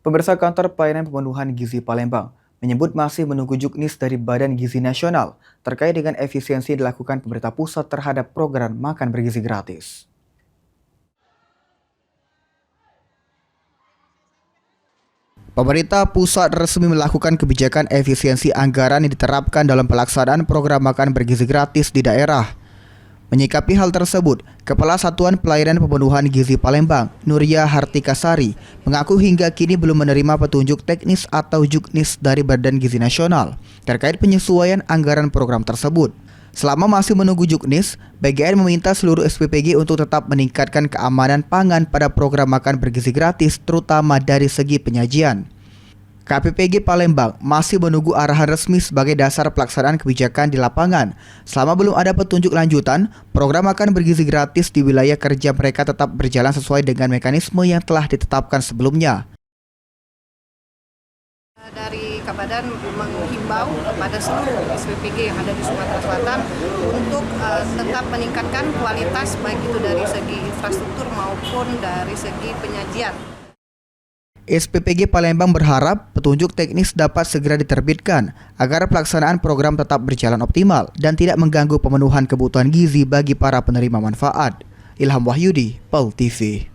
Pemirsa, Kantor Pelayanan Pemenuhan Gizi Palembang menyebut masih menunggu juknis dari Badan Gizi Nasional terkait dengan efisiensi dilakukan pemerintah pusat terhadap program makan bergizi gratis. Pemerintah pusat resmi melakukan kebijakan efisiensi anggaran yang diterapkan dalam pelaksanaan program makan bergizi gratis di daerah. Menyikapi hal tersebut, Kepala Satuan Pelayanan Pemenuhan Gizi Palembang, Nuria Hartikasari, mengaku hingga kini belum menerima petunjuk teknis atau juknis dari Badan Gizi Nasional terkait penyesuaian anggaran program tersebut. Selama masih menunggu juknis, BGN meminta seluruh SPPG untuk tetap meningkatkan keamanan pangan pada program makan bergizi gratis, terutama dari segi penyajian. KPPG Palembang masih menunggu arahan resmi sebagai dasar pelaksanaan kebijakan di lapangan. Selama belum ada petunjuk lanjutan, program makan bergizi gratis di wilayah kerja mereka tetap berjalan sesuai dengan mekanisme yang telah ditetapkan sebelumnya. Dari Kabadan menghimbau kepada seluruh SPPG yang ada di Sumatera Selatan untuk tetap meningkatkan kualitas baik itu dari segi infrastruktur maupun dari segi penyajian. SPPG Palembang berharap petunjuk teknis dapat segera diterbitkan agar pelaksanaan program tetap berjalan optimal dan tidak mengganggu pemenuhan kebutuhan gizi bagi para penerima manfaat. Ilham Wahyudi, PAL TV.